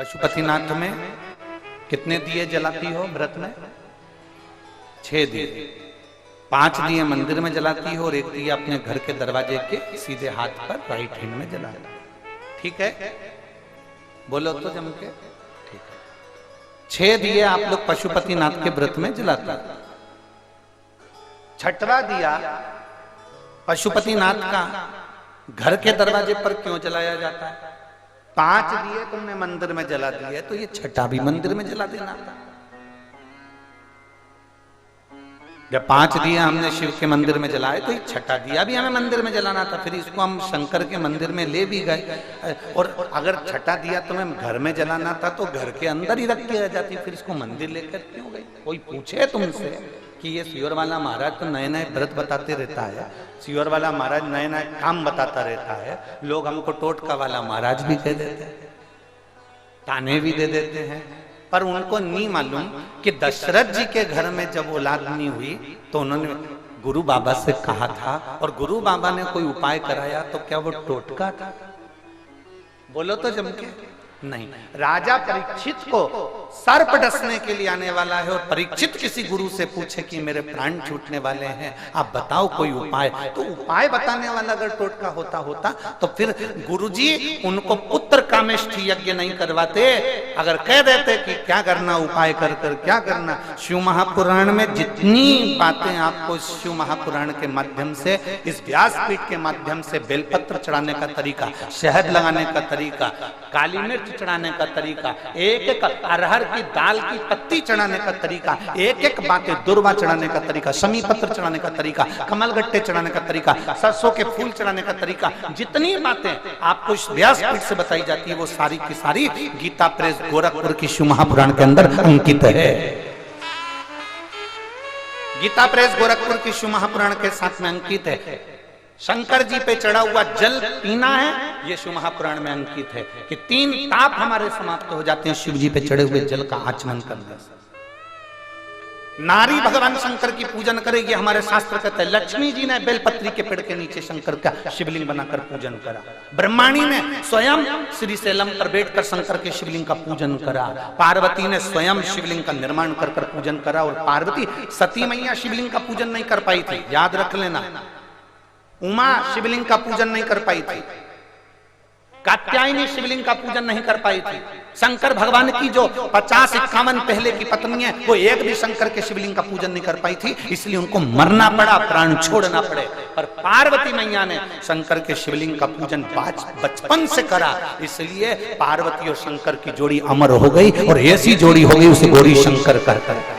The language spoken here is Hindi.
पशुपतिनाथ में कितने दिए जलाती हो व्रत में? 6 दिए। 5 दिए मंदिर में जलाती हो और 1 दिया अपने घर के दरवाजे के सीधे हाथ पर राइट हैंड में जला। ठीक है, बोलो तो जम के। ठीक है, 6 दिए आप लोग पशुपतिनाथ के व्रत में जलाते। 6वां दिया पशुपतिनाथ का घर के दरवाजे पर क्यों जलाया जाता है? 5 दिए तुमने मंदिर में जला दिए तो ये 6वां भी मंदिर में जला देना था। जब 5 दिए हमने शिव के मंदिर में जलाए तो 6वां दिया भी हमें मंदिर में जलाना था। फिर इसको हम शंकर के मंदिर में ले भी गए, और अगर 6वां दिया तुम्हें घर में जलाना था तो घर के अंदर ही रख के आ जाती, फिर इसको मंदिर लेकर क्यों गई? कोई पूछे तुमसे कि ये सियोर वाला महाराज तो नए नए व्रत बताते रहता है, सियोर वाला महाराज नए नए काम बताता रहता है, लोग हमको टोटका वाला महाराज भी कह देते हैं, ताने भी दे देते हैं, पर उनको नहीं मालूम कि दशरथ जी के घर में जब औलाद नहीं हुई तो उन्होंने गुरु बाबा से कहा था, और गुरु बाबा ने कोई उपाय कराया तो क्या वो टोटका था? बोलो तो जम के। नहीं, राजा परीक्षित को सर्प डसने के लिए आने वाला है, और परीक्षित किसी गुरु से पूछे कि मेरे प्राण छूटने वाले हैं, आप बताओ कोई उपाय। तो उपाय बताने वाला अगर टोटका होता तो फिर गुरुजी उनको पुत्र कामेष्ठी यज्ञ नहीं करवाते। अगर कह देते कि क्या करना, उपाय कर कर क्या करना। शिव महापुराण में जितनी बातें आपको शिव महापुराण के माध्यम से, इस व्यासपीठ के माध्यम से, बेलपत्र चढ़ाने का तरीका, शहद लगाने का तरीका, काली मिर्च चढ़ाने का तरीका, एक एक अरहर की दाल की पत्ती चढ़ाने का तरीका, एक एक बातें, दुर्वा चढ़ाने का तरीका, शमी पत्र चढ़ाने का तरीका, कमलगट्टे चढ़ाने का तरीका, सरसों के फूल चढ़ाने का तरीका, जितनी बातें आपको इस व्यासपीठ से बताई जाती है वो सारी की सारी गीता प्रेस गोरखपुर की शिव महापुराण के अंदर अंकित है। गीता प्रेस गोरखपुर की शिव महापुराण के साथ में अंकित है। शंकर जी पे चढ़ा हुआ जल पीना है, ये शिव महापुराण में अंकित है कि 3 ताप हमारे समाप्त हो जाते हैं शिव जी पे चढ़े हुए जल का आचमन करने से। नारी भगवान शंकर की पूजन करेगी, हमारे शास्त्र कहते हैं। लक्ष्मी जी ने बेलपत्री के पेड़ के नीचे शंकर का शिवलिंग बनाकर पूजन करा। ब्रह्माणी ने स्वयं श्रीशैलम पर बैठकर शंकर के शिवलिंग का पूजन करा। पार्वती ने स्वयं शिवलिंग का निर्माण कर कर पूजन करा, और पार्वती सती मैया शिवलिंग का पूजन नहीं कर पाई थी, याद रख लेना। उमा शिवलिंग का पूजन नहीं कर पाई थी, कात्यायनी शिवलिंग का पूजन नहीं कर पाई थी। शंकर भगवान की जो 50-51 पहले की पत्नी है, वो एक भी शंकर के शिवलिंग का पूजन नहीं कर पाई थी, इसलिए उनको मरना पड़ा, प्राण छोड़ना पड़े। पर पार्वती मैया ने शंकर के शिवलिंग का पूजन बचपन से करा, इसलिए पार्वती और शंकर की जोड़ी अमर हो गई, और ऐसी जोड़ी हो गई उसे गौरी शंकर कहकर।